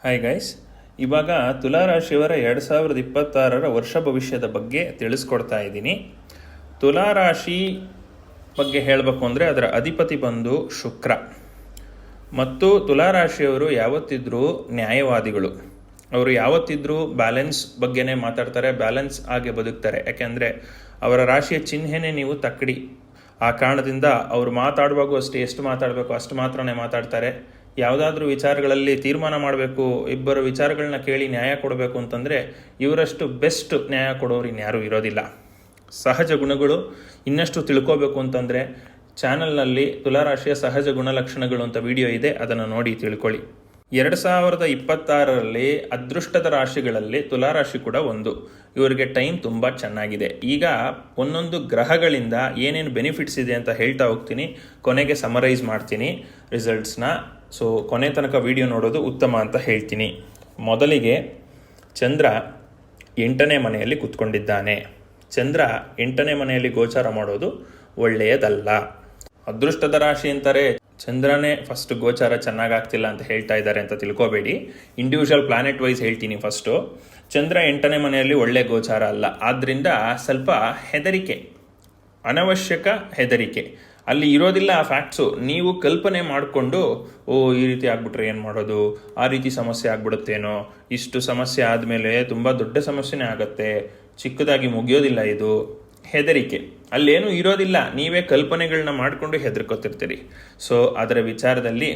Hi guys, ಇವಾಗ ತುಲಾರಾಶಿಯವರ 2026 ವರ್ಷ ಭವಿಷ್ಯದ ಬಗ್ಗೆ ತಿಳಿಸ್ಕೊಡ್ತಾ ಇದ್ದೀನಿ. ತುಲಾರಾಶಿ ಬಗ್ಗೆ ಹೇಳಬೇಕು ಅಂದರೆ ಅದರ ಅಧಿಪತಿ ಬಂದು ಶುಕ್ರ. ಮತ್ತು ತುಲಾರಾಶಿಯವರು ಯಾವತ್ತಿದ್ರೂ ನ್ಯಾಯವಾದಿಗಳು. ಅವರು ಯಾವತ್ತಿದ್ರೂ ಬ್ಯಾಲೆನ್ಸ್ ಬಗ್ಗೆನೇ ಮಾತಾಡ್ತಾರೆ, ಬ್ಯಾಲೆನ್ಸ್ ಆಗಿ ಬದುಕ್ತಾರೆ. ಯಾಕೆಂದರೆ ಅವರ ರಾಶಿಯ ಚಿಹ್ನೆನೇ ನೀವು ತಕ್ಕಡಿ. ಆ ಕಾರಣದಿಂದ ಅವರು ಮಾತಾಡುವಾಗೂ ಅಷ್ಟೇ, ಎಷ್ಟು ಮಾತಾಡಬೇಕು ಅಷ್ಟು ಮಾತ್ರನೇ ಮಾತಾಡ್ತಾರೆ. ಯಾವುದಾದ್ರೂ ವಿಚಾರಗಳಲ್ಲಿ ತೀರ್ಮಾನ ಮಾಡಬೇಕು, ಇಬ್ಬರು ವಿಚಾರಗಳನ್ನ ಕೇಳಿ ನ್ಯಾಯ ಕೊಡಬೇಕು ಅಂತಂದರೆ ಇವರಷ್ಟು ಬೆಸ್ಟ್ ನ್ಯಾಯ ಕೊಡೋರು ಇನ್ಯಾರೂ ಇರೋದಿಲ್ಲ. ಸಹಜ ಗುಣಗಳು ಇನ್ನಷ್ಟು ತಿಳ್ಕೋಬೇಕು ಅಂತಂದರೆ ಚಾನಲ್ನಲ್ಲಿ ತುಲಾರಾಶಿಯ ಸಹಜ ಗುಣಲಕ್ಷಣಗಳು ಅಂತ ವಿಡಿಯೋ ಇದೆ, ಅದನ್ನು ನೋಡಿ ತಿಳ್ಕೊಳ್ಳಿ. 2026ರಲ್ಲಿ ಅದೃಷ್ಟದ ರಾಶಿಗಳಲ್ಲಿ ತುಲಾರಾಶಿ ಕೂಡ ಒಂದು. ಇವರಿಗೆ ಟೈಮ್ ತುಂಬ ಚೆನ್ನಾಗಿದೆ. ಈಗ ಒಂದೊಂದು ಗ್ರಹಗಳಿಂದ ಏನೇನು ಬೆನಿಫಿಟ್ಸ್ ಇದೆ ಅಂತ ಹೇಳ್ತಾ ಹೋಗ್ತೀನಿ, ಕೊನೆಗೆ ಸಮರೈಸ್ ಮಾಡ್ತೀನಿ ರಿಸಲ್ಟ್ಸ್ನ. ಸೊ ಕೊನೆ ತನಕ ವಿಡಿಯೋ ನೋಡೋದು ಉತ್ತಮ ಅಂತ ಹೇಳ್ತೀನಿ. ಮೊದಲಿಗೆ ಚಂದ್ರ 8ನೇ ಮನೆಯಲ್ಲಿ ಕೂತ್ಕೊಂಡಿದ್ದಾನೆ. ಚಂದ್ರ 8ನೇ ಮನೆಯಲ್ಲಿ ಗೋಚಾರ ಮಾಡೋದು ಒಳ್ಳೆಯದಲ್ಲ. ಅದೃಷ್ಟದ ರಾಶಿ ಅಂತಾರೆ, ಚಂದ್ರನೇ ಫಸ್ಟ್ ಗೋಚಾರ ಚೆನ್ನಾಗಾಗ್ತಿಲ್ಲ ಅಂತ ಹೇಳ್ತಾ ಇದ್ದಾರೆ ಅಂತ ತಿಳ್ಕೊಬೇಡಿ. ಇಂಡಿವಿಜುವಲ್ ಪ್ಲಾನೆಟ್ ವೈಸ್ ಹೇಳ್ತೀನಿ. ಫಸ್ಟು ಚಂದ್ರ 8ನೇ ಮನೆಯಲ್ಲಿ ಒಳ್ಳೆ ಗೋಚಾರ ಅಲ್ಲ. ಆದ್ದರಿಂದ ಸ್ವಲ್ಪ ಹೆದರಿಕೆ, ಅನವಶ್ಯಕ ಹೆದರಿಕೆ ಅಲ್ಲಿ ಇರೋದಿಲ್ಲ. ಆ ಫ್ಯಾಕ್ಟ್ಸು ನೀವು ಕಲ್ಪನೆ ಮಾಡಿಕೊಂಡು, ಈ ರೀತಿ ಆಗ್ಬಿಟ್ರೆ ಏನು ಮಾಡೋದು, ಆ ರೀತಿ ಸಮಸ್ಯೆ ಆಗ್ಬಿಡುತ್ತೇನೋ, ಇಷ್ಟು ಸಮಸ್ಯೆ ಆದಮೇಲೆ ತುಂಬ ದೊಡ್ಡ ಸಮಸ್ಯೆನೇ ಆಗುತ್ತೆ, ಚಿಕ್ಕದಾಗಿ ಮುಗಿಯೋದಿಲ್ಲ ಇದು, ಹೆದರಿಕೆ ಅಲ್ಲೇನೂ ಇರೋದಿಲ್ಲ. ನೀವೇ ಕಲ್ಪನೆಗಳನ್ನ ಮಾಡಿಕೊಂಡು ಹೆದರ್ಕೋತಿರ್ತೀರಿ. ಸೊ ಅದರ ವಿಚಾರದಲ್ಲಿ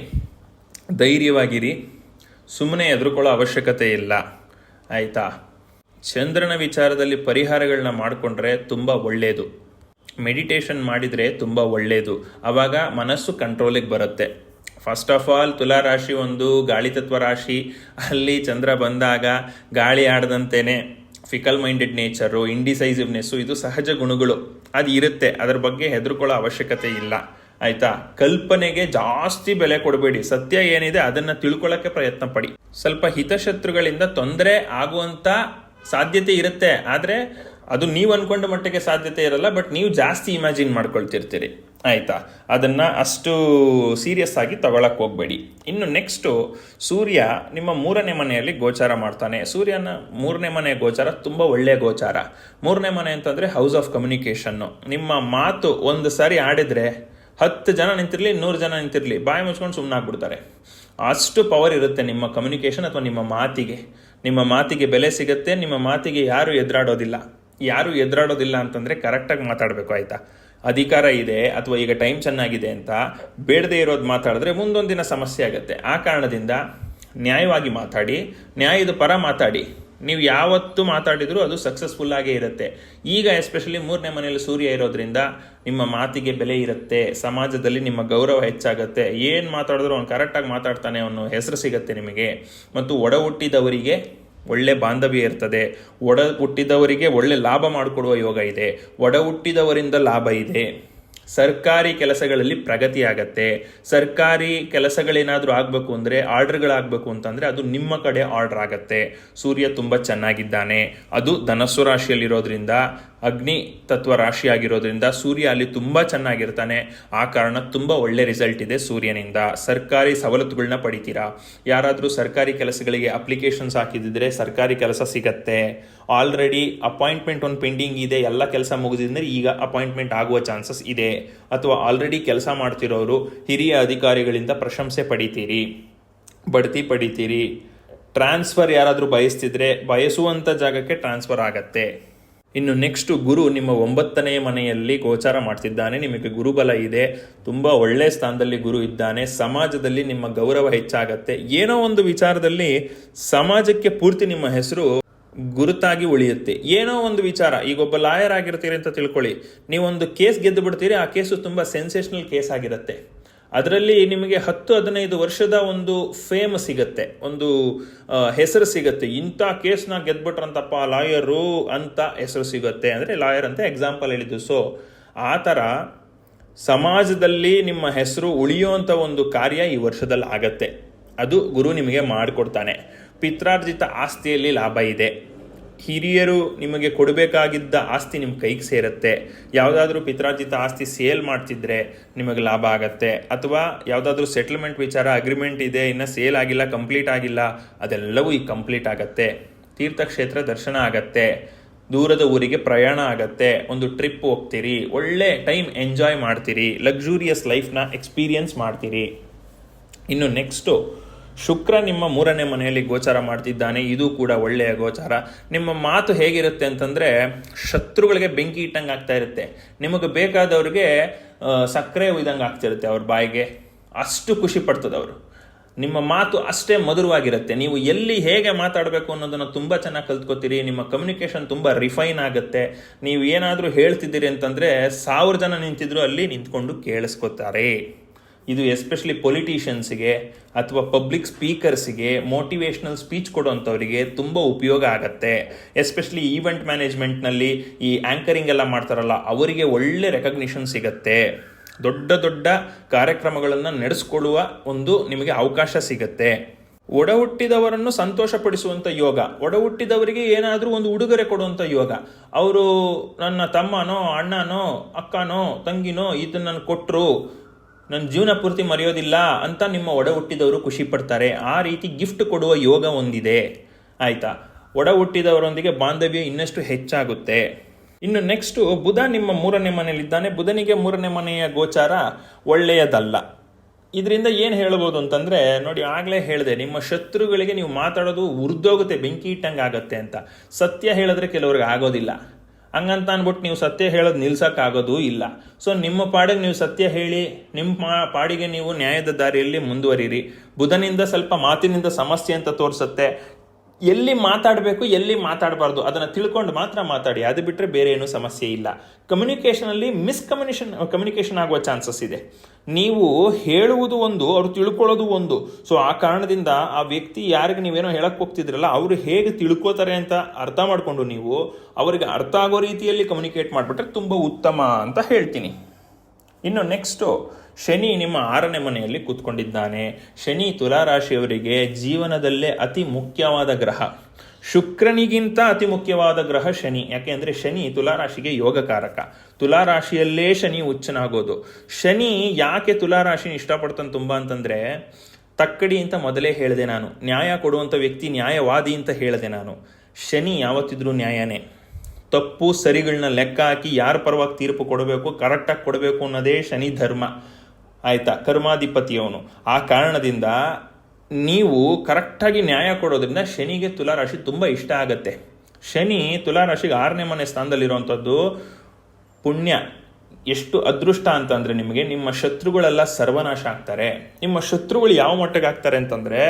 ಧೈರ್ಯವಾಗಿರಿ, ಸುಮ್ಮನೆ ಹೆದರ್ಕೊಳ್ಳೋ ಅವಶ್ಯಕತೆ ಇಲ್ಲ, ಆಯಿತಾ? ಚಂದ್ರನ ವಿಚಾರದಲ್ಲಿ ಪರಿಹಾರಗಳನ್ನ ಮಾಡಿಕೊಂಡ್ರೆ ತುಂಬ ಒಳ್ಳೆಯದು. ಮೆಡಿಟೇಷನ್ ಮಾಡಿದರೆ ತುಂಬ ಒಳ್ಳೆಯದು. ಆವಾಗ ಮನಸ್ಸು ಕಂಟ್ರೋಲಿಗೆ ಬರುತ್ತೆ. ಫಸ್ಟ್ ಆಫ್ ಆಲ್ ತುಲಾರಾಶಿ ಒಂದು ಗಾಳಿ ತತ್ವ ರಾಶಿ. ಅಲ್ಲಿ ಚಂದ್ರ ಬಂದಾಗ ಗಾಳಿ ಆಡದಂತೆಯೇ ಫಿಕಲ್ ಮೈಂಡೆಡ್ ನೇಚರು, ಇಂಡಿಸೈಸಿವ್ನೆಸ್ಸು, ಇದು ಸಹಜ ಗುಣಗಳು, ಅದು ಇರುತ್ತೆ. ಅದರ ಬಗ್ಗೆ ಹೆದರ್ಕೊಳ್ಳೋ ಅವಶ್ಯಕತೆ ಇಲ್ಲ, ಆಯಿತಾ? ಕಲ್ಪನೆಗೆ ಜಾಸ್ತಿ ಬೆಲೆ ಕೊಡಬೇಡಿ. ಸತ್ಯ ಏನಿದೆ ಅದನ್ನು ತಿಳ್ಕೊಳ್ಳೋಕ್ಕೆ ಪ್ರಯತ್ನ ಪಡಿ. ಸ್ವಲ್ಪ ಹಿತಶತ್ರುಗಳಿಂದ ತೊಂದರೆ ಆಗುವಂಥ ಸಾಧ್ಯತೆ ಇರುತ್ತೆ, ಆದರೆ ಅದು ನೀವು ಅಂದ್ಕೊಂಡ ಮಟ್ಟಿಗೆ ಸಾಧ್ಯತೆ ಇರಲ್ಲ. ಬಟ್ ನೀವು ಜಾಸ್ತಿ ಇಮ್ಯಾಜಿನ್ ಮಾಡ್ಕೊಳ್ತಿರ್ತೀರಿ, ಆಯಿತಾ? ಅದನ್ನು ಅಷ್ಟು ಸೀರಿಯಸ್ ಆಗಿ ತಗೊಳಕ್ಕೆ ಹೋಗಬೇಡಿ. ಇನ್ನು ನೆಕ್ಸ್ಟು, ಸೂರ್ಯ ನಿಮ್ಮ 3ನೇ ಮನೆಯಲ್ಲಿ ಗೋಚಾರ ಮಾಡ್ತಾನೆ. ಸೂರ್ಯನ 3ನೇ ಮನೆ ಗೋಚಾರ ತುಂಬ ಒಳ್ಳೆಯ ಗೋಚಾರ. 3ನೇ ಮನೆ ಅಂತಂದರೆ ಹೌಸ್ ಆಫ್ ಕಮ್ಯುನಿಕೇಷನ್ನು. ನಿಮ್ಮ ಮಾತು ಒಂದು ಸಾರಿ ಆಡಿದರೆ 10 ಜನ ನಿಂತಿರಲಿ, 100 ಜನ ನಿಂತಿರಲಿ, ಬಾಯಿ ಮುಚ್ಕೊಂಡು ಸುಮ್ಮನಾಗ್ಬಿಡ್ತಾರೆ. ಅಷ್ಟು ಪವರ್ ಇರುತ್ತೆ ನಿಮ್ಮ ಕಮ್ಯುನಿಕೇಷನ್ ಅಥವಾ ನಿಮ್ಮ ಮಾತಿಗೆ. ನಿಮ್ಮ ಮಾತಿಗೆ ಬೆಲೆ ಸಿಗುತ್ತೆ. ನಿಮ್ಮ ಮಾತಿಗೆ ಯಾರೂ ಎದುರಾಡೋದಿಲ್ಲ ಅಂತಂದರೆ ಕರೆಕ್ಟಾಗಿ ಮಾತಾಡಬೇಕು, ಆಯಿತಾ? ಅಧಿಕಾರ ಇದೆ ಅಥವಾ ಈಗ ಟೈಮ್ ಚೆನ್ನಾಗಿದೆ ಅಂತ ಬೇಡದೇ ಇರೋದು ಮಾತಾಡಿದ್ರೆ ಮುಂದೊಂದು ದಿನ ಸಮಸ್ಯೆ ಆಗುತ್ತೆ. ಆ ಕಾರಣದಿಂದ ನ್ಯಾಯವಾಗಿ ಮಾತಾಡಿ, ನ್ಯಾಯದ ಪರ ಮಾತಾಡಿ. ನೀವು ಯಾವತ್ತು ಮಾತಾಡಿದರೂ ಅದು ಸಕ್ಸಸ್ಫುಲ್ ಆಗೇ ಇರುತ್ತೆ. ಈಗ ಎಸ್ಪೆಷಲಿ 3ನೇ ಮನೆಯಲ್ಲಿ ಸೂರ್ಯ ಇರೋದ್ರಿಂದ ನಿಮ್ಮ ಮಾತಿಗೆ ಬೆಲೆ ಇರುತ್ತೆ. ಸಮಾಜದಲ್ಲಿ ನಿಮ್ಮ ಗೌರವ ಹೆಚ್ಚಾಗುತ್ತೆ. ಏನು ಮಾತಾಡಿದ್ರು ಅವ್ನು ಕರೆಕ್ಟಾಗಿ ಮಾತಾಡ್ತಾನೆ ಅನ್ನೋ ಹೆಸರು ಸಿಗುತ್ತೆ ನಿಮಗೆ. ಮತ್ತು ಒಡ ಹುಟ್ಟಿದವರಿಗೆ ಒಳ್ಳೆ ಬಾಂಧವ್ಯ ಇರ್ತದೆ. ಒಡ ಹುಟ್ಟಿದವರಿಗೆ ಒಳ್ಳೆ ಲಾಭ ಮಾಡಿಕೊಡುವ ಯೋಗ ಇದೆ. ಒಡ ಹುಟ್ಟಿದವರಿಂದ ಲಾಭ ಇದೆ. ಸರ್ಕಾರಿ ಕೆಲಸಗಳಲ್ಲಿ ಪ್ರಗತಿ ಆಗತ್ತೆ. ಸರ್ಕಾರಿ ಕೆಲಸಗಳೇನಾದರೂ ಆಗಬೇಕು ಅಂದರೆ, ಆರ್ಡರ್ಗಳಾಗಬೇಕು ಅಂತಂದರೆ ಅದು ನಿಮ್ಮ ಕಡೆ ಆರ್ಡರ್ ಆಗತ್ತೆ. ಸೂರ್ಯ ತುಂಬ ಚೆನ್ನಾಗಿದ್ದಾನೆ. ಅದು ಧನಸ್ಸು ರಾಶಿಯಲ್ಲಿರೋದ್ರಿಂದ, ಅಗ್ನಿ ತತ್ವ ರಾಶಿಯಾಗಿರೋದ್ರಿಂದ ಸೂರ್ಯ ಅಲ್ಲಿ ತುಂಬ ಚೆನ್ನಾಗಿರ್ತಾನೆ. ಆ ಕಾರಣ ತುಂಬ ಒಳ್ಳೆ ರಿಸಲ್ಟ್ ಇದೆ ಸೂರ್ಯನಿಂದ. ಸರ್ಕಾರಿ ಸವಲತ್ತುಗಳನ್ನ ಪಡಿತೀರಾ. ಯಾರಾದರೂ ಸರ್ಕಾರಿ ಕೆಲಸಗಳಿಗೆ ಅಪ್ಲಿಕೇಶನ್ಸ್ ಹಾಕಿದ್ರೆ ಸರ್ಕಾರಿ ಕೆಲಸ ಸಿಗತ್ತೆ. ಆಲ್ರೆಡಿ ಅಪಾಯಿಂಟ್ಮೆಂಟ್ ಒಂದು ಪೆಂಡಿಂಗ್ ಇದೆ, ಎಲ್ಲ ಕೆಲಸ ಮುಗಿದಿದ್ರೆ ಈಗ ಅಪಾಯಿಂಟ್ಮೆಂಟ್ ಆಗುವ ಚಾನ್ಸಸ್ ಇದೆ. ಅಥವಾ ಆಲ್ರೆಡಿ ಕೆಲಸ ಮಾಡ್ತಿರೋರು ಹಿರಿಯ ಅಧಿಕಾರಿಗಳಿಂದ ಪ್ರಶಂಸೆ ಪಡಿತೀರಿ, ಬಡ್ತಿ ಪಡಿತೀರಿ. ಟ್ರಾನ್ಸ್ಫರ್ ಯಾರಾದರೂ ಬಯಸ್ತಿದ್ರೆ ಬಯಸುವಂಥ ಜಾಗಕ್ಕೆ ಟ್ರಾನ್ಸ್ಫರ್ ಆಗತ್ತೆ. ಇನ್ನು ನೆಕ್ಸ್ಟು, ಗುರು ನಿಮ್ಮ 9ನೇ ಮನೆಯಲ್ಲಿ ಗೋಚಾರ ಮಾಡ್ತಿದ್ದಾನೆ. ನಿಮಗೆ ಗುರುಬಲ ಇದೆ, ತುಂಬ ಒಳ್ಳೆಯ ಸ್ಥಾನದಲ್ಲಿ ಗುರು ಇದ್ದಾನೆ. ಸಮಾಜದಲ್ಲಿ ನಿಮ್ಮ ಗೌರವ ಹೆಚ್ಚಾಗತ್ತೆ. ಏನೋ ಒಂದು ವಿಚಾರದಲ್ಲಿ ಸಮಾಜಕ್ಕೆ ಪೂರ್ತಿ ನಿಮ್ಮ ಹೆಸರು ಗುರುತಾಗಿ ಉಳಿಯುತ್ತೆ. ಏನೋ ಒಂದು ವಿಚಾರ, ಈಗ ಒಬ್ಬ ಲಾಯರ್ ಆಗಿರ್ತೀರಿ ಅಂತ ತಿಳ್ಕೊಳ್ಳಿ, ನೀವೊಂದು ಕೇಸ್ ಗೆದ್ದು ಬಿಡ್ತೀರಿ. ಆ ಕೇಸು ತುಂಬ ಸೆನ್ಸೇಷನಲ್ ಕೇಸ್ ಆಗಿರುತ್ತೆ. ಅದರಲ್ಲಿ ನಿಮಗೆ 10-15 ವರ್ಷದ ಒಂದು ಫೇಮ್ ಸಿಗುತ್ತೆ, ಒಂದು ಹೆಸರು ಸಿಗುತ್ತೆ. ಇಂಥ ಕೇಸ್ನ ಗೆದ್ಬಿಟ್ರಂತಪ್ಪ ಲಾಯರು ಅಂತ ಹೆಸರು ಸಿಗುತ್ತೆ. ಅಂದರೆ ಲಾಯರ್ ಅಂತ ಎಕ್ಸಾಂಪಲ್ ಹೇಳಿದ್ದು. ಸೊ ಆ ಥರ ಸಮಾಜದಲ್ಲಿ ನಿಮ್ಮ ಹೆಸರು ಉಳಿಯುವಂಥ ಒಂದು ಕಾರ್ಯ ಈ ವರ್ಷದಲ್ಲಿ ಆಗತ್ತೆ. ಅದು ಗುರು ನಿಮಗೆ ಮಾಡಿಕೊಡ್ತಾನೆ. ಪಿತ್ರಾರ್ಜಿತ ಆಸ್ತಿಯಲ್ಲಿ ಲಾಭ ಇದೆ. ಹಿರಿಯರು ನಿಮಗೆ ಕೊಡಬೇಕಾಗಿದ್ದ ಆಸ್ತಿ ನಿಮ್ಮ ಕೈಗೆ ಸೇರುತ್ತೆ. ಯಾವುದಾದ್ರೂ ಪಿತ್ರಾರ್ಜಿತ ಆಸ್ತಿ ಸೇಲ್ ಮಾಡ್ತಿದ್ರೆ ನಿಮಗೆ ಲಾಭ ಆಗತ್ತೆ, ಅಥವಾ ಯಾವುದಾದ್ರೂ ಸೆಟಲ್ಮೆಂಟ್ ವಿಚಾರ ಅಗ್ರಿಮೆಂಟ್ ಇದೆ, ಇನ್ನು ಸೇಲ್ ಆಗಿಲ್ಲ, ಕಂಪ್ಲೀಟ್ ಆಗಿಲ್ಲ, ಅದೆಲ್ಲವೂ ಈಗ ಕಂಪ್ಲೀಟ್ ಆಗತ್ತೆ. ತೀರ್ಥಕ್ಷೇತ್ರ ದರ್ಶನ ಆಗತ್ತೆ, ದೂರದ ಊರಿಗೆ ಪ್ರಯಾಣ ಆಗತ್ತೆ, ಒಂದು ಟ್ರಿಪ್ ಹೋಗ್ತೀರಿ, ಒಳ್ಳೆ ಟೈಮ್ ಎಂಜಾಯ್ ಮಾಡ್ತೀರಿ, ಲಕ್ಸುರಿಯಸ್ ಲೈಫ್ನ ಎಕ್ಸ್ಪೀರಿಯನ್ಸ್ ಮಾಡ್ತೀರಿ. ಇನ್ನು ನೆಕ್ಸ್ಟು ಶುಕ್ರ ನಿಮ್ಮ 3ನೇ ಮನೆಯಲ್ಲಿ ಗೋಚಾರ ಮಾಡ್ತಿದ್ದಾನೆ. ಇದು ಕೂಡ ಒಳ್ಳೆಯ ಗೋಚಾರ. ನಿಮ್ಮ ಮಾತು ಹೇಗಿರುತ್ತೆ ಅಂತಂದರೆ ಶತ್ರುಗಳಿಗೆ ಬೆಂಕಿ ಇಟ್ಟಂಗೆ ಆಗ್ತಾ ಇರುತ್ತೆ, ನಿಮಗೆ ಬೇಕಾದವ್ರಿಗೆ ಸಕ್ಕರೆ ಒಯ್ದಂಗೆ ಆಗ್ತಿರುತ್ತೆ ಅವ್ರ ಬಾಯಿಗೆ, ಅಷ್ಟು ಖುಷಿ ಪಡ್ತದವರು. ನಿಮ್ಮ ಮಾತು ಅಷ್ಟೇ ಮಧುರವಾಗಿರುತ್ತೆ. ನೀವು ಎಲ್ಲಿ ಹೇಗೆ ಮಾತಾಡಬೇಕು ಅನ್ನೋದನ್ನು ತುಂಬ ಚೆನ್ನಾಗಿ ಕಲ್ತ್ಕೋತೀರಿ. ನಿಮ್ಮ ಕಮ್ಯುನಿಕೇಷನ್ ತುಂಬ ರಿಫೈನ್ ಆಗುತ್ತೆ. ನೀವು ಏನಾದರೂ ಹೇಳ್ತಿದ್ದೀರಿ ಅಂತಂದರೆ 1000 ಜನ ನಿಂತಿದ್ರು ಅಲ್ಲಿ ನಿಂತ್ಕೊಂಡು ಕೇಳಿಸ್ಕೊತಾರೆ. ಇದು ಎಸ್ಪೆಷಲಿ ಪೊಲಿಟಿಷಿಯನ್ಸ್ಗೆ ಅಥವಾ ಪಬ್ಲಿಕ್ ಸ್ಪೀಕರ್ಸ್ಗೆ, ಮೋಟಿವೇಶ್ನಲ್ ಸ್ಪೀಚ್ ಕೊಡೋಂಥವರಿಗೆ ತುಂಬ ಉಪಯೋಗ ಆಗುತ್ತೆ. ಎಸ್ಪೆಷಲಿ ಈವೆಂಟ್ ಮ್ಯಾನೇಜ್ಮೆಂಟ್ನಲ್ಲಿ ಈ ಆ್ಯಂಕರಿಂಗ್ ಎಲ್ಲ ಮಾಡ್ತಾರಲ್ಲ, ಅವರಿಗೆ ಒಳ್ಳೆ ರೆಕಗ್ನಿಷನ್ ಸಿಗುತ್ತೆ. ದೊಡ್ಡ ದೊಡ್ಡ ಕಾರ್ಯಕ್ರಮಗಳನ್ನು ನಡೆಸ್ಕೊಳ್ಳುವ ಒಂದು ನಿಮಗೆ ಅವಕಾಶ ಸಿಗುತ್ತೆ. ಒಡ ಹುಟ್ಟಿದವರನ್ನು ಸಂತೋಷಪಡಿಸುವಂಥ ಯೋಗ, ಒಡ ಹುಟ್ಟಿದವರಿಗೆ ಏನಾದರೂ ಒಂದು ಉಡುಗೊರೆ ಕೊಡುವಂಥ ಯೋಗ. ಅವರು ನನ್ನ ತಮ್ಮನೋ ಅಣ್ಣನೋ ಅಕ್ಕನೋ ತಂಗಿನೋ ಇದನ್ನು ಕೊಟ್ಟರು, ನನ್ನ ಜೀವನ ಪೂರ್ತಿ ಮರೆಯೋದಿಲ್ಲ ಅಂತ ನಿಮ್ಮ ಒಡ ಹುಟ್ಟಿದವರು ಖುಷಿ ಪಡ್ತಾರೆ. ಆ ರೀತಿ ಗಿಫ್ಟ್ ಕೊಡುವ ಯೋಗ ಒಂದಿದೆ. ಆಯಿತಾ? ಒಡ ಹುಟ್ಟಿದವರೊಂದಿಗೆ ಬಾಂಧವ್ಯ ಇನ್ನಷ್ಟು ಹೆಚ್ಚಾಗುತ್ತೆ. ಇನ್ನು ನೆಕ್ಸ್ಟು ಬುಧ ನಿಮ್ಮ 3ನೇ ಮನೆಯಲ್ಲಿದ್ದಾನೆ. ಬುಧನಿಗೆ 3ನೇ ಮನೆಯ ಗೋಚಾರ ಒಳ್ಳೆಯದಲ್ಲ. ಇದರಿಂದ ಏನು ಹೇಳ್ಬೋದು ಅಂತಂದರೆ, ನೋಡಿ ಆಗಲೇ ಹೇಳಿದೆ, ನಿಮ್ಮ ಶತ್ರುಗಳಿಗೆ ನೀವು ಮಾತಾಡೋದು ಉರಿದೋಗುತ್ತೆ, ಬೆಂಕಿ ಇಟ್ಟಂಗೆ ಆಗುತ್ತೆ ಅಂತ. ಸತ್ಯ ಹೇಳಿದ್ರೆ ಕೆಲವ್ರಿಗೆ ಆಗೋದಿಲ್ಲ, ಹಂಗಂತ ಅಂದ್ಬಿಟ್ಟು ನೀವು ಸತ್ಯ ಹೇಳೋದು ನಿಲ್ಸೋಕ್ಕಾಗೋದು ಇಲ್ಲ. ಸೊ ನಿಮ್ಮ ಪಾಡಿಗೆ ನೀವು ಸತ್ಯ ಹೇಳಿ, ನಿಮ್ಮ ಪಾಡಿಗೆ ನೀವು ನ್ಯಾಯದ ದಾರಿಯಲ್ಲಿ ಮುಂದುವರಿರಿ. ಬುಧನಿಂದ ಸ್ವಲ್ಪ ಮಾತಿನಿಂದ ಸಮಸ್ಯೆ ಅಂತ ತೋರಿಸುತ್ತೆ. ಎಲ್ಲಿ ಮಾತಾಡಬೇಕು, ಎಲ್ಲಿ ಮಾತಾಡಬಾರ್ದು ಅದನ್ನು ತಿಳ್ಕೊಂಡು ಮಾತ್ರ ಮಾತಾಡಿ, ಅದು ಬಿಟ್ಟರೆ ಬೇರೆ ಏನೂ ಸಮಸ್ಯೆ ಇಲ್ಲ. ಕಮ್ಯುನಿಕೇಷನಲ್ಲಿ ಕಮ್ಯುನಿಕೇಷನ್ ಆಗುವ ಚಾನ್ಸಸ್ ಇದೆ. ನೀವು ಹೇಳುವುದು ಒಂದು, ಅವ್ರು ತಿಳ್ಕೊಳ್ಳೋದು ಒಂದು. ಸೊ ಆ ಕಾರಣದಿಂದ ಆ ವ್ಯಕ್ತಿ ಯಾರಿಗೆ ನೀವೇನೋ ಹೇಳಕ್ಕೆ ಹೋಗ್ತಿದ್ರಲ್ಲ, ಅವರು ಹೇಗೆ ತಿಳ್ಕೋತಾರೆ ಅಂತ ಅರ್ಥ ಮಾಡಿಕೊಂಡು ನೀವು ಅವರಿಗೆ ಅರ್ಥ ಆಗೋ ರೀತಿಯಲ್ಲಿ ಕಮ್ಯುನಿಕೇಟ್ ಮಾಡಿಬಿಟ್ರೆ ತುಂಬ ಉತ್ತಮ ಅಂತ ಹೇಳ್ತೀನಿ. ಇನ್ನು ನೆಕ್ಸ್ಟು ಶನಿ ನಿಮ್ಮ 6ನೇ ಮನೆಯಲ್ಲಿ ಕೂತ್ಕೊಂಡಿದ್ದಾನೆ. ಶನಿ ತುಲಾರಾಶಿಯವರಿಗೆ ಜೀವನದಲ್ಲೇ ಅತಿ ಮುಖ್ಯವಾದ ಗ್ರಹ. ಶುಕ್ರನಿಗಿಂತ ಅತಿ ಮುಖ್ಯವಾದ ಗ್ರಹ ಶನಿ. ಯಾಕೆ ಅಂದರೆ ಶನಿ ತುಲಾರಾಶಿಗೆ ಯೋಗಕಾರಕ. ತುಲಾರಾಶಿಯಲ್ಲೇ ಶನಿ ಉಚ್ಚನಾಗೋದು. ಶನಿ ಯಾಕೆ ತುಲಾರಾಶಿನ ಇಷ್ಟಪಡ್ತಾನೆ ತುಂಬ ಅಂತಂದರೆ, ತಕ್ಕಡಿ ಅಂತ ಮೊದಲೇ ಹೇಳಿದೆ ನಾನು, ನ್ಯಾಯ ಕೊಡುವಂಥ ವ್ಯಕ್ತಿ ನ್ಯಾಯವಾದಿ ಅಂತ ಹೇಳಿದೆ ನಾನು. ಶನಿ ಯಾವತ್ತಿದ್ರೂ ನ್ಯಾಯನೇ. ತಪ್ಪು ಸರಿಗಳನ್ನ ಲೆಕ್ಕ ಹಾಕಿ ಯಾರ ಪರವಾಗಿ ತೀರ್ಪು ಕೊಡಬೇಕು, ಕರೆಕ್ಟಾಗಿ ಕೊಡಬೇಕು ಅನ್ನೋದೇ ಶನಿ ಧರ್ಮ. ಆಯಿತಾ? ಕರ್ಮಾಧಿಪತಿಯವನು. ಆ ಕಾರಣದಿಂದ ನೀವು ಕರೆಕ್ಟಾಗಿ ನ್ಯಾಯ ಕೊಡೋದ್ರಿಂದ ಶನಿಗೆ ತುಲಾರಾಶಿ ತುಂಬ ಇಷ್ಟ ಆಗುತ್ತೆ. ಶನಿ ತುಲಾರಾಶಿಗೆ 6ನೇ ಮನೆ ಸ್ಥಾನದಲ್ಲಿರುವಂಥದ್ದು ಪುಣ್ಯ. ಎಷ್ಟು ಅದೃಷ್ಟ ಅಂತಂದರೆ ನಿಮಗೆ, ನಿಮ್ಮ ಶತ್ರುಗಳೆಲ್ಲ ಸರ್ವನಾಶ ಆಗ್ತಾರೆ. ನಿಮ್ಮ ಶತ್ರುಗಳು ಯಾವ ಮಟ್ಟಿಗೆ ಆಗ್ತಾರೆ ಅಂತಂದರೆ,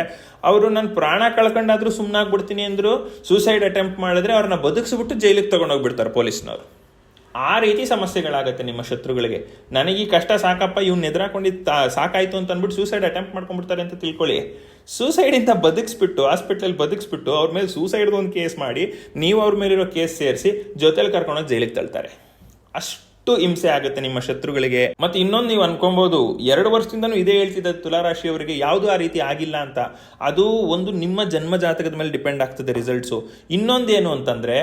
ಅವರು ನನ್ನ ಪ್ರಾಣ ಕಳ್ಕೊಂಡಾದ್ರೂ ಸುಮ್ಮನಾಗ್ಬಿಡ್ತೀನಿ ಅಂದರು, ಸೂಸೈಡ್ ಅಟೆಂಪ್ಟ್ ಮಾಡಿದ್ರೆ ಅವ್ರನ್ನ ಬದುಕಿಸ್ಬಿಟ್ಟು ಜೈಲಿಗೆ ತೊಗೊಂಡೋಗ್ಬಿಡ್ತಾರೆ ಪೊಲೀಸ್ನವರು. ಆ ರೀತಿ ಸಮಸ್ಯೆಗಳಾಗುತ್ತೆ ನಿಮ್ಮ ಶತ್ರುಗಳಿಗೆ. ನನಗೆ ಈ ಕಷ್ಟ ಸಾಕಪ್ಪ, ಇವ್ನು ಎದುರಾಕೊಂಡಿದ್ದು ಸಾಕಾಯಿತು ಅಂತ ಅಂದ್ಬಿಟ್ಟು ಸೂಸೈಡ್ ಅಟೆಂಪ್ಟ್ ಮಾಡ್ಕೊಂಡ್ಬಿಡ್ತಾರೆ ಅಂತ ತಿಳ್ಕೊಳ್ಳಿ. ಸೂಸೈಡಿಂದ ಬದುಕಿಸ್ಬಿಟ್ಟು, ಹಾಸ್ಪಿಟ್ಲಲ್ಲಿ ಬದುಕಿಸ್ಬಿಟ್ಟು ಅವ್ರ ಮೇಲೆ ಸೂಸೈಡ್ಗೆ ಒಂದು ಕೇಸ್ ಮಾಡಿ, ನೀವು ಅವ್ರ ಮೇಲಿರೋ ಕೇಸ್ ಸೇರಿಸಿ ಜೊತೆಲಿ ಕರ್ಕೊಂಡೋಗಿ ಜೈಲಿಗೆ ತಳ್ತಾರೆ. ಅಷ್ಟು ಹಿಂಸೆ ಆಗುತ್ತೆ ನಿಮ್ಮ ಶತ್ರುಗಳಿಗೆ. ಮತ್ತೆ ಇನ್ನೊಂದು ನೀವು ಅನ್ಕೊಬಹುದು, 2 ವರ್ಷದಿಂದನೂ ಇದೇ ಹೇಳ್ತಿದ್ದ ತುಲಾರಾಶಿಯವರಿಗೆ ಯಾವುದು ಆ ರೀತಿ ಆಗಿಲ್ಲ ಅಂತ. ಅದು ಒಂದು ನಿಮ್ಮ ಜನ್ಮ ಜಾತಕದ ಮೇಲೆ ಡಿಪೆಂಡ್ ಆಗ್ತದೆ ರಿಸಲ್ಟ್ಸು. ಇನ್ನೊಂದೇನು ಅಂತಂದ್ರೆ,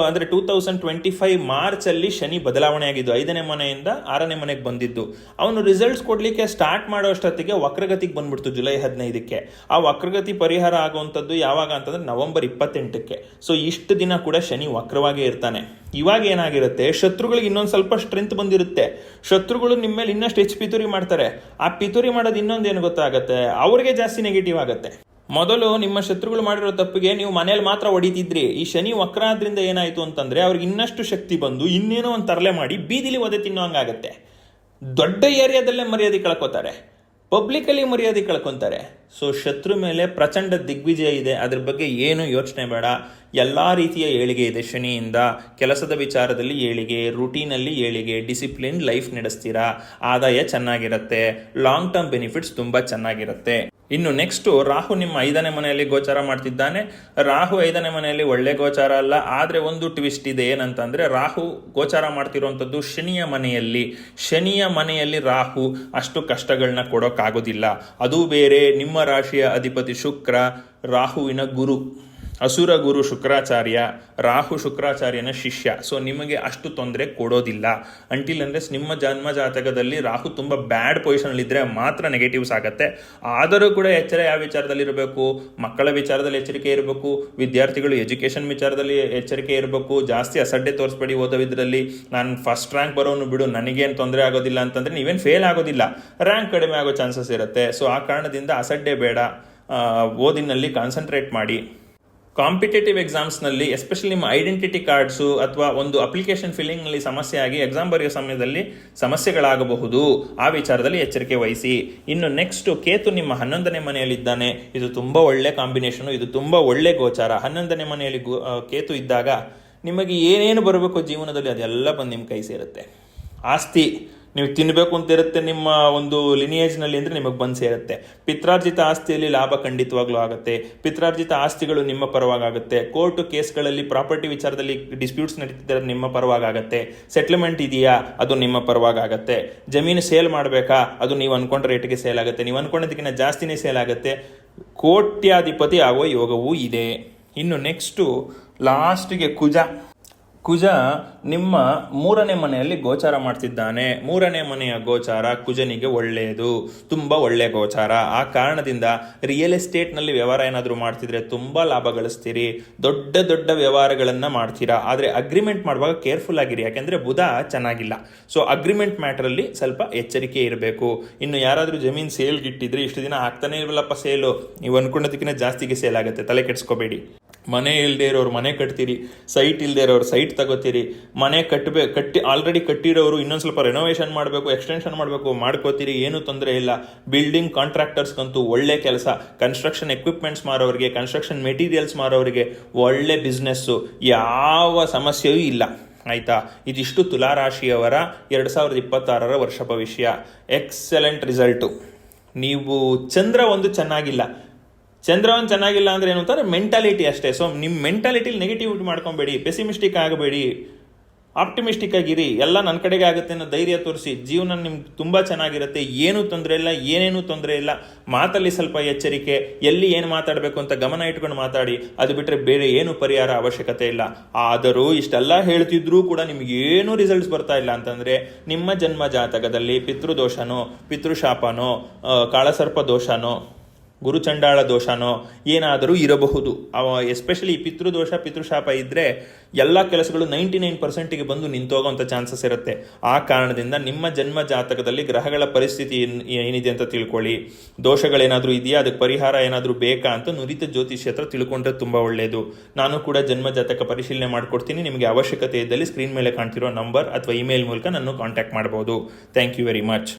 ಅಂದ್ರೆ 2025 ಮಾರ್ಚಲ್ಲಿ ಶನಿ ಬದಲಾವಣೆ ಆಗಿದ್ದು, 5ನೇ ಮನೆಯಿಂದ 6ನೇ ಮನೆಗೆ ಬಂದಿದ್ದು. ಅವನು ರಿಸಲ್ಟ್ಸ್ ಕೊಡ್ಲಿಕ್ಕೆ ಸ್ಟಾರ್ಟ್ ಮಾಡೋ ಅಷ್ಟೊತ್ತಿಗೆ ವಕ್ರಗತಿಗೆ ಬಂದ್ಬಿಡ್ತು ಜುಲೈ 15ಕ್ಕೆ. ಆ ವಕ್ರಗತಿ ಪರಿಹಾರ ಆಗುವಂಥದ್ದು ಯಾವಾಗ ಅಂತಂದ್ರೆ ನವೆಂಬರ್ 28ಕ್ಕೆ. ಸೊ ಇಷ್ಟು ದಿನ ಕೂಡ ಶನಿ ವಕ್ರವಾಗೇ ಇರ್ತಾನೆ. ಇವಾಗ ಏನಾಗಿರುತ್ತೆ, ಶತ್ರುಗಳಿಗೆ ಇನ್ನೊಂದು ಸ್ವಲ್ಪ ಸ್ಟ್ರೆಂತ್ ಬಂದಿರುತ್ತೆ. ಶತ್ರುಗಳು ನಿಮ್ಮ ಮೇಲೆ ಇನ್ನಷ್ಟು ಪಿತೂರಿ ಮಾಡ್ತಾರೆ. ಆ ಪಿತೂರಿ ಮಾಡೋದು ಇನ್ನೊಂದೇನು ಗೊತ್ತಾಗತ್ತೆ, ಅವ್ರಿಗೆ ಜಾಸ್ತಿ ನೆಗೆಟಿವ್ ಆಗುತ್ತೆ. ಮೊದಲು ನಿಮ್ಮ ಶತ್ರುಗಳು ಮಾಡಿರೋ ತಪ್ಪಿಗೆ ನೀವು ಮನೇಲಿ ಮಾತ್ರ ಹೊಡಿತಿದ್ರಿ. ಈ ಶನಿ ವಕ್ರ ಆದ್ರಿಂದ ಏನಾಯ್ತು ಅಂತಂದ್ರೆ, ಅವ್ರಿಗೆ ಇನ್ನಷ್ಟು ಶಕ್ತಿ ಬಂದು ಇನ್ನೇನೋ ಒಂದು ತರಲೆ ಮಾಡಿ ಬೀದಿಲಿ ಒದೆ ತಿನ್ನೋ ಹಂಗಾಗತ್ತೆ. ದೊಡ್ಡ ಏರಿಯಾದಲ್ಲೇ ಮರ್ಯಾದೆ ಕಳ್ಕೊತಾರೆ, ಪಬ್ಲಿಕಲ್ಲಿ ಮರ್ಯಾದೆ ಕಳ್ಕೊತಾರೆ. ಸೊ ಶತ್ರು ಮೇಲೆ ಪ್ರಚಂಡ ದಿಗ್ವಿಜಯ ಇದೆ. ಅದ್ರ ಬಗ್ಗೆ ಏನು ಯೋಚನೆ ಬೇಡ. ಎಲ್ಲ ರೀತಿಯ ಏಳಿಗೆ ಇದೆ ಶನಿಯಿಂದ. ಕೆಲಸದ ವಿಚಾರದಲ್ಲಿ ಏಳಿಗೆ, ರೂಟೀನಲ್ಲಿ ಏಳಿಗೆ, ಡಿಸಿಪ್ಲಿನ್ ಲೈಫ್ ನಡೆಸ್ತೀರಾ, ಆದಾಯ ಚೆನ್ನಾಗಿರುತ್ತೆ, ಲಾಂಗ್ ಟರ್ಮ್ ಬೆನಿಫಿಟ್ಸ್ ತುಂಬ ಚೆನ್ನಾಗಿರುತ್ತೆ. ಇನ್ನು ನೆಕ್ಸ್ಟು ರಾಹು ನಿಮ್ಮ 5ನೇ ಮನೆಯಲ್ಲಿ ಗೋಚಾರ ಮಾಡ್ತಿದ್ದಾನೆ. ರಾಹು 5ನೇ ಮನೆಯಲ್ಲಿ ಒಳ್ಳೆ ಗೋಚಾರ ಅಲ್ಲ. ಆದರೆ ಒಂದು ಟ್ವಿಸ್ಟ್ ಇದೆ. ಏನಂತಂದರೆ, ರಾಹು ಗೋಚಾರ ಮಾಡ್ತಿರುವಂಥದ್ದು ಶನಿಯ ಮನೆಯಲ್ಲಿ. ಶನಿಯ ಮನೆಯಲ್ಲಿ ರಾಹು ಅಷ್ಟು ಕಷ್ಟಗಳನ್ನ ಕೊಡೋಕ್ಕಾಗೋದಿಲ್ಲ. ಅದು ಬೇರೆ, ನಿಮ್ಮ ರಾಶಿಯ ಅಧಿಪತಿ ಶುಕ್ರ ರಾಹುವಿನ ಗುರು. ಅಸುರ ಗುರು ಶುಕ್ರಾಚಾರ್ಯ, ರಾಹು ಶುಕ್ರಾಚಾರ್ಯನ ಶಿಷ್ಯ. ಸೊ ನಿಮಗೆ ಅಷ್ಟು ತೊಂದರೆ ಕೊಡೋದಿಲ್ಲ ಅಂಟಿಲ್ ಅನ್ಲೆಸ್ ನಿಮ್ಮ ಜನ್ಮ ಜಾತಕದಲ್ಲಿ ರಾಹು ತುಂಬ ಬ್ಯಾಡ್ ಪೊಸಿಷನಲ್ಲಿದ್ದರೆ ಮಾತ್ರ ನೆಗೆಟಿವ್ಸ್ ಆಗುತ್ತೆ. ಆದರೂ ಕೂಡ ಎಚ್ಚರ ಯಾವ ವಿಚಾರದಲ್ಲಿ ಇರಬೇಕು? ಮಕ್ಕಳ ವಿಚಾರದಲ್ಲಿ ಎಚ್ಚರಿಕೆ ಇರಬೇಕು, ವಿದ್ಯಾರ್ಥಿಗಳು ಎಜುಕೇಷನ್ ವಿಚಾರದಲ್ಲಿ ಎಚ್ಚರಿಕೆ ಇರಬೇಕು. ಜಾಸ್ತಿ ಅಸಡ್ಡೆ ತೋರಿಸ್ಬೇಡಿ ಓದೋದ್ರಲ್ಲಿ. ನಾನು ಫಸ್ಟ್ ರ್ಯಾಂಕ್ ಬರೋನು ಬಿಡು, ನನಗೇನು ತೊಂದರೆ ಆಗೋದಿಲ್ಲ ಅಂತಂದರೆ ನೀವೇನು ಫೇಲ್ ಆಗೋದಿಲ್ಲ, ರ್ಯಾಂಕ್ ಕಡಿಮೆ ಆಗೋ ಚಾನ್ಸಸ್ ಇರುತ್ತೆ. ಸೊ ಆ ಕಾರಣದಿಂದ ಅಸಡ್ಡೆ ಬೇಡ, ಓದಿನಲ್ಲಿ ಕಾನ್ಸಂಟ್ರೇಟ್ ಮಾಡಿ. ಕಾಂಪಿಟೇಟಿವ್ ಎಕ್ಸಾಮ್ಸ್ನಲ್ಲಿ ಎಸ್ಪೆಷಲಿ ನಿಮ್ಮ ಐಡೆಂಟಿಟಿ ಕಾರ್ಡ್ಸು ಅಥವಾ ಒಂದು ಅಪ್ಲಿಕೇಶನ್ ಫಿಲ್ಲಿಂಗ್ನಲ್ಲಿ ಸಮಸ್ಯೆ ಆಗಿ ಎಕ್ಸಾಮ್ ಬರೆಯೋ ಸಮಯದಲ್ಲಿ ಸಮಸ್ಯೆಗಳಾಗಬಹುದು. ಆ ವಿಚಾರದಲ್ಲಿ ಎಚ್ಚರಿಕೆ ವಹಿಸಿ. ಇನ್ನು ನೆಕ್ಸ್ಟು ಕೇತು ನಿಮ್ಮ 11ನೇ ಮನೆಯಲ್ಲಿದ್ದಾನೆ. ಇದು ತುಂಬ ಒಳ್ಳೆ ಕಾಂಬಿನೇಷನು, ಇದು ತುಂಬ ಒಳ್ಳೆ ಗೋಚಾರ. 11ನೇ ಮನೆಯಲ್ಲಿ ಕೇತು ಇದ್ದಾಗ ನಿಮಗೆ ಏನೇನು ಬರಬೇಕು ಜೀವನದಲ್ಲಿ ಅದೆಲ್ಲ ಬಂದು ನಿಮ್ಮ ಕೈ ಸೇರುತ್ತೆ. ಆಸ್ತಿ ನೀವು ತಿನ್ನಬೇಕು ಅಂತ ಇರುತ್ತೆ ನಿಮ್ಮ ಒಂದು ಲಿನಿಯೇಜ್ನಲ್ಲಿ ಅಂದರೆ ನಿಮಗೆ ಬಂದು ಸೇರುತ್ತೆ. ಪಿತ್ರಾರ್ಜಿತ ಆಸ್ತಿಯಲ್ಲಿ ಲಾಭ ಖಂಡಿತವಾಗ್ಲೂ ಆಗುತ್ತೆ. ಪಿತ್ರಾರ್ಜಿತ ಆಸ್ತಿಗಳು ನಿಮ್ಮ ಪರವಾಗುತ್ತೆ. ಕೋರ್ಟು ಕೇಸ್ಗಳಲ್ಲಿ ಪ್ರಾಪರ್ಟಿ ವಿಚಾರದಲ್ಲಿ ಡಿಸ್ಪ್ಯೂಟ್ಸ್ ನಡೀತಿದ್ದಾರೆ, ನಿಮ್ಮ ಪರವಾಗುತ್ತೆ. ಸೆಟ್ಲ್ಮೆಂಟ್ ಇದೆಯಾ, ಅದು ನಿಮ್ಮ ಪರವಾಗುತ್ತೆ. ಜಮೀನು ಸೇಲ್ ಮಾಡಬೇಕಾ, ಅದು ನೀವು ಅನ್ಕೊಂಡ ರೇಟಿಗೆ ಸೇಲ್ ಆಗುತ್ತೆ. ನೀವು ಅನ್ಕೊಂಡದಕ್ಕಿಂತ ಜಾಸ್ತಿನೇ ಸೇಲ್ ಆಗುತ್ತೆ. ಕೋಟ್ಯಾಧಿಪತಿ ಆಗುವ ಯೋಗವೂ ಇದೆ. ಇನ್ನು ನೆಕ್ಸ್ಟು ಲಾಸ್ಟಿಗೆ ಕುಜ ನಿಮ್ಮ 3ನೇ ಮನೆಯಲ್ಲಿ ಗೋಚಾರ ಮಾಡ್ತಿದ್ದಾನೆ. 3ನೇ ಮನೆಯ ಗೋಚಾರ ಕುಜನಿಗೆ ಒಳ್ಳೆಯದು, ತುಂಬ ಒಳ್ಳೆಯ ಗೋಚಾರ. ಆ ಕಾರಣದಿಂದ ರಿಯಲ್ ಎಸ್ಟೇಟ್ನಲ್ಲಿ ವ್ಯವಹಾರ ಏನಾದರೂ ಮಾಡ್ತಿದ್ರೆ ತುಂಬ ಲಾಭ ಗಳಿಸ್ತೀರಿ, ದೊಡ್ಡ ದೊಡ್ಡ ವ್ಯವಹಾರಗಳನ್ನು ಮಾಡ್ತೀರಾ. ಆದರೆ ಅಗ್ರಿಮೆಂಟ್ ಮಾಡುವಾಗ ಕೇರ್ಫುಲ್ ಆಗಿರಿ, ಯಾಕೆಂದರೆ ಬುಧ ಚೆನ್ನಾಗಿಲ್ಲ. ಸೊ ಅಗ್ರಿಮೆಂಟ್ ಮ್ಯಾಟ್ರಲ್ಲಿ ಸ್ವಲ್ಪ ಎಚ್ಚರಿಕೆ ಇರಬೇಕು. ಇನ್ನು ಯಾರಾದರೂ ಜಮೀನು ಸೇಲ್ಗಿಟ್ಟಿದ್ರೆ ಇಷ್ಟು ದಿನ ಆಗ್ತಾನೆ ಇಲ್ವಲ್ಲಪ್ಪ ಸೇಲು, ನೀವು ಅನ್ಕೊಂಡೋದಕ್ಕಿಂತ ಜಾಸ್ತಿಗೆ ಸೇಲ್ ಆಗುತ್ತೆ, ತಲೆ ಕೆಡಿಸ್ಕೋಬೇಡಿ. ಮನೆ ಇಲ್ಲದೆ ಇರೋರು ಮನೆ ಕಟ್ತೀರಿ, ಸೈಟ್ ಇಲ್ಲದೆ ಇರೋರು ಸೈಟ್ ತಗೋತೀರಿ. ಮನೆ ಆಲ್ರೆಡಿ ಕಟ್ಟಿರೋರು ಇನ್ನೊಂದು ಸ್ವಲ್ಪ ರೆನೋವೇಷನ್ ಮಾಡಬೇಕು, ಎಕ್ಸ್ಟೆನ್ಷನ್ ಮಾಡಬೇಕು, ಮಾಡ್ಕೋತೀರಿ, ಏನೂ ತೊಂದರೆ ಇಲ್ಲ. ಬಿಲ್ಡಿಂಗ್ ಕಾಂಟ್ರಾಕ್ಟರ್ಸ್ಗಂತೂ ಒಳ್ಳೆ ಕೆಲಸ. ಕನ್ಸ್ಟ್ರಕ್ಷನ್ ಎಕ್ವಿಪ್ಮೆಂಟ್ಸ್ ಮಾರೋರಿಗೆ, ಕನ್ಸ್ಟ್ರಕ್ಷನ್ ಮೆಟೀರಿಯಲ್ಸ್ ಮಾರೋರಿಗೆ ಒಳ್ಳೆ ಬಿಸ್ನೆಸ್ಸು, ಯಾವ ಸಮಸ್ಯೆಯೂ ಇಲ್ಲ. ಆಯಿತಾ? ಇದಿಷ್ಟು ತುಲಾರಾಶಿಯವರ 2026 ವರ್ಷ ಭವಿಷ್ಯ. Excellent result. ನೀವು ಚಂದ್ರ ಒಂದು ಚೆನ್ನಾಗಿಲ್ಲ ಅಂದರೆ ಏನು ಅಂತಾರೆ, ಮೆಂಟಾಲಿಟಿ ಅಷ್ಟೇ. ಸೊ ನಿಮ್ಮ ಮೆಂಟಾಲಿಟಿಲಿ ನೆಗೆಟಿವಿಟಿ ಮಾಡ್ಕೊಬೇಡಿ, ಪೆಸಿಮಿಸ್ಟಿಕ್ ಆಗಬೇಡಿ, ಆಪ್ಟಿಮಿಸ್ಟಿಕ್ ಆಗಿರಿ. ಎಲ್ಲ ನನ್ನ ಕಡೆಗೆ ಆಗುತ್ತೆ ಅನ್ನೋ ಧೈರ್ಯ ತೋರಿಸಿ. ಜೀವನ ನಿಮ್ಗೆ ತುಂಬ ಚೆನ್ನಾಗಿರುತ್ತೆ, ಏನೂ ತೊಂದರೆ ಇಲ್ಲ, ಏನೇನೂ ತೊಂದರೆ ಇಲ್ಲ. ಮಾತಲ್ಲಿ ಸ್ವಲ್ಪ ಎಚ್ಚರಿಕೆ, ಎಲ್ಲಿ ಏನು ಮಾತಾಡಬೇಕು ಅಂತ ಗಮನ ಇಟ್ಕೊಂಡು ಮಾತಾಡಿ. ಅದು ಬಿಟ್ಟರೆ ಬೇರೆ ಏನು ಪರಿಹಾರ ಅವಶ್ಯಕತೆ ಇಲ್ಲ. ಆದರೂ ಇಷ್ಟೆಲ್ಲ ಹೇಳ್ತಿದ್ರೂ ಕೂಡ ನಿಮಗೇನೂ ರಿಸಲ್ಟ್ಸ್ ಬರ್ತಾ ಇಲ್ಲ ಅಂತಂದರೆ ನಿಮ್ಮ ಜನ್ಮ ಜಾತಕದಲ್ಲಿ ಪಿತೃದೋಷನೋ, ಪಿತೃಶಾಪನೋ, ಕಾಳಸರ್ಪ ದೋಷನೋ, ಗುರುಚಂಡಾಳ ದೋಷನೋ ಏನಾದರೂ ಇರಬಹುದು. ಎಸ್ಪೆಷಲಿ ಪಿತೃದೋಷ, ಪಿತೃಶಾಪ ಇದ್ದರೆ ಎಲ್ಲ ಕೆಲಸಗಳು 99% ಬಂದು ನಿಂತೋಗೋಂಥ ಚಾನ್ಸಸ್ ಇರುತ್ತೆ. ಆ ಕಾರಣದಿಂದ ನಿಮ್ಮ ಜನ್ಮ ಜಾತಕದಲ್ಲಿ ಗ್ರಹಗಳ ಪರಿಸ್ಥಿತಿ ಏನಿದೆ ಅಂತ ತಿಳ್ಕೊಳ್ಳಿ. ದೋಷಗಳೇನಾದರೂ ಇದೆಯಾ, ಅದಕ್ಕೆ ಪರಿಹಾರ ಏನಾದರೂ ಬೇಕಾ ಅಂತ ನುರಿತ ಜ್ಯೋತಿಷ್ಯ ಹತ್ರ ತಿಳ್ಕೊಂಡ್ರೆ ತುಂಬ ಒಳ್ಳೆಯದು. ನಾನು ಕೂಡ ಜನ್ಮ ಜಾತಕ ಪರಿಶೀಲನೆ ಮಾಡಿಕೊಡ್ತೀನಿ. ನಿಮಗೆ ಅವಶ್ಯಕತೆ ಇದ್ದಲ್ಲಿ ಸ್ಕ್ರೀನ್ ಮೇಲೆ ಕಾಣ್ತಿರೋ ನಂಬರ್ ಅಥವಾ ಇಮೇಲ್ ಮೂಲಕ ನನ್ನ ಕಾಂಟ್ಯಾಕ್ಟ್ ಮಾಡ್ಬೋದು. Thank you very much.